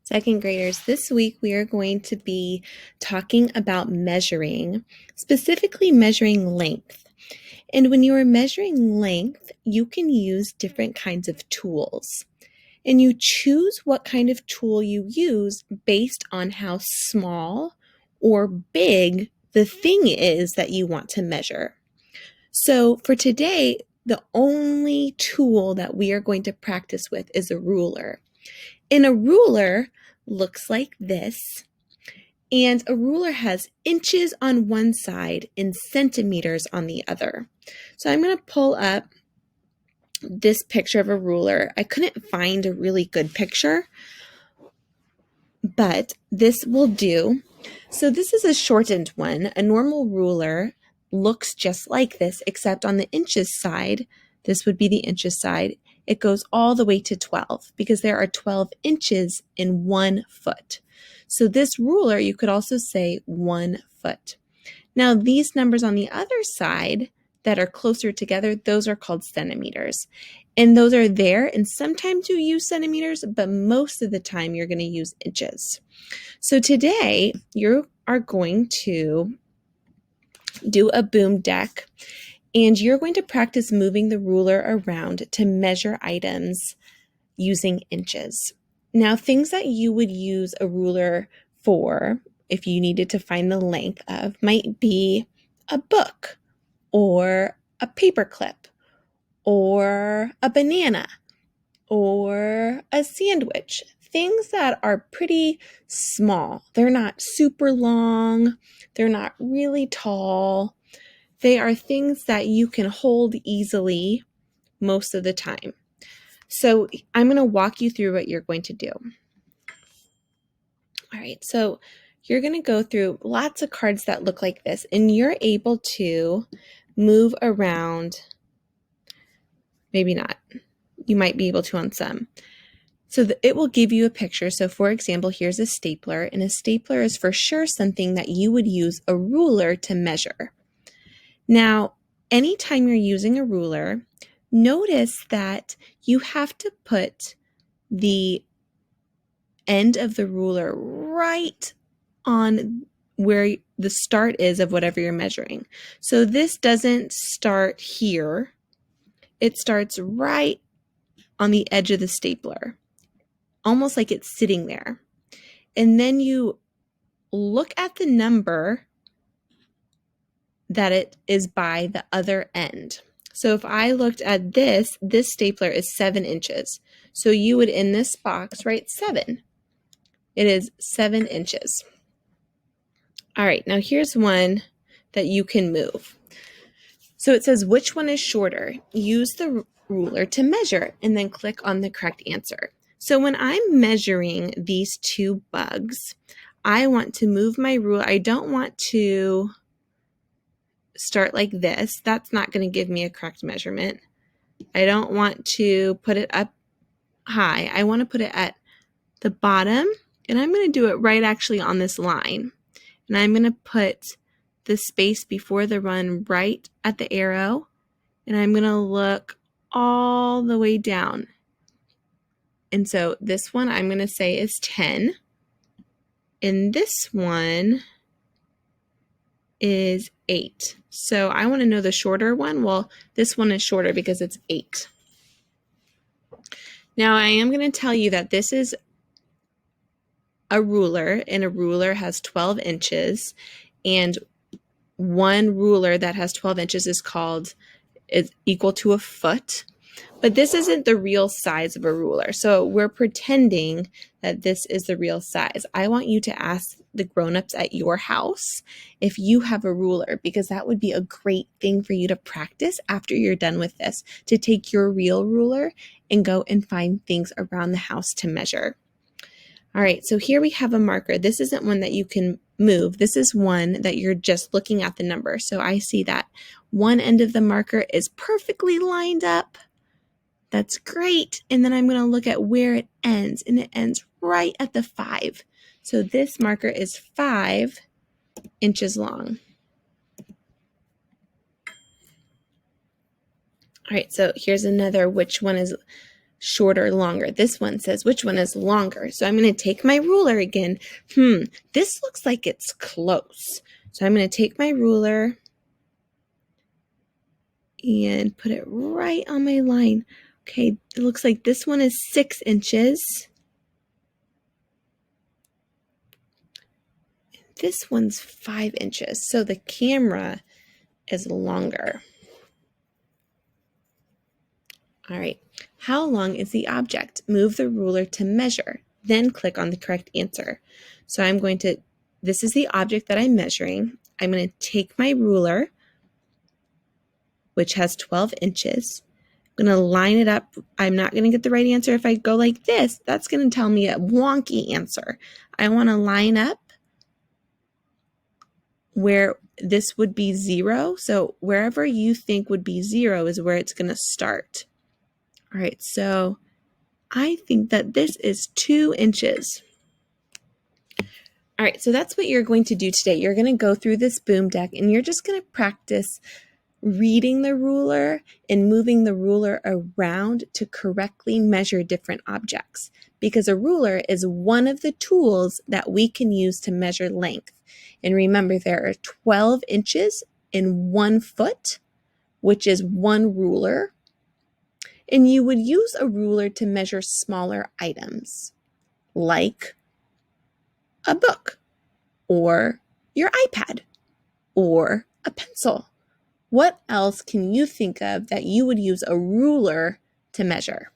Second graders, this week we are going to be talking about measuring, specifically measuring length. And when you are measuring length, you can use different kinds of tools. And you choose what kind of tool you use based on how small or big the thing is that you want to measure. So for today, the only tool that we are going to practice with is a ruler. And a ruler looks like this. And a ruler has inches on one side and centimeters on the other. So I'm going to pull up this picture of a ruler. I couldn't find a really good picture, but this will do. So this is a shortened one. A normal ruler looks just like this, except on the inches side, this would be the inches side. It goes all the way to 12 because there are 12 inches in 1 foot. So this ruler, you could also say 1 foot. Now these numbers on the other side that are closer together, those are called centimeters. And those are there, and sometimes you use centimeters, but most of the time you're going to use inches. So today you are going to do a boom deck, and you're going to practice moving the ruler around to measure items using inches. Now, things that you would use a ruler for, if you needed to find the length of, might be a book or a paper clip or a banana or a sandwich. Things that are pretty small. They're not super long. They're not really tall. They are things that you can hold easily most of the time. So I'm going to walk you through what you're going to do. All right, so you're going to go through lots of cards that look like this, and you're able to move around. Maybe not. You might be able to on some. So it will give you a picture. So for example, here's a stapler, and a stapler is for sure something that you would use a ruler to measure. Now, anytime you're using a ruler, notice that you have to put the end of the ruler right on where the start is of whatever you're measuring. So this doesn't start here. It starts right on the edge of the stapler, almost like it's sitting there. And then you look at the number that it is by the other end. So if I looked at this stapler is 7 inches. So you would, in this box, write 7. It is 7 inches. All right, now here's one that you can move. So it says, which one is shorter? Use the ruler to measure and then click on the correct answer. So when I'm measuring these two bugs, I want to move my ruler. I don't want to start like this. That's not going to give me a correct measurement. I don't want to put it up high. I want to put it at the bottom, and I'm going to do it right actually on this line. And I'm going to put the space before the run right at the arrow, and I'm going to look all the way down. And so this one I'm going to say is 10, and this one is 8. So I want to know the shorter one. Well, this one is shorter because it's 8. Now I am going to tell you that this is a ruler, and a ruler has 12 inches, and one ruler that has 12 inches is equal to a foot. But this isn't the real size of a ruler. So we're pretending that this is the real size. I want you to ask the grown-ups at your house if you have a ruler, because that would be a great thing for you to practice after you're done with this, to take your real ruler and go and find things around the house to measure. All right, so here we have a marker. This isn't one that you can move. This is one that you're just looking at the number. So I see that one end of the marker is perfectly lined up. That's great. And then I'm going to look at where it ends, and it ends right at the 5. So this marker is 5 inches long. All right, so here's another, which one is shorter, longer. This one says which one is longer. So I'm going to take my ruler again. This looks like it's close. So I'm going to take my ruler and put it right on my line. Okay, it looks like this one is 6 inches. This one's 5 inches. So the camera is longer. All right, how long is the object? Move the ruler to measure, then click on the correct answer. So this is the object that I'm measuring. I'm going to take my ruler, which has 12 inches. I'm going to line it up. I'm not going to get the right answer if I go like this. That's going to tell me a wonky answer. I want to line up where this would be 0. So wherever you think would be 0 is where it's going to start. All right, so I think that this is 2 inches. All right, so that's what you're going to do today. You're going to go through this boom deck and you're just going to practice reading the ruler and moving the ruler around to correctly measure different objects, because a ruler is one of the tools that we can use to measure length. And remember, there are 12 inches in 1 foot, which is 1 ruler. And you would use a ruler to measure smaller items like a book or your iPad or a pencil. What else can you think of that you would use a ruler to measure?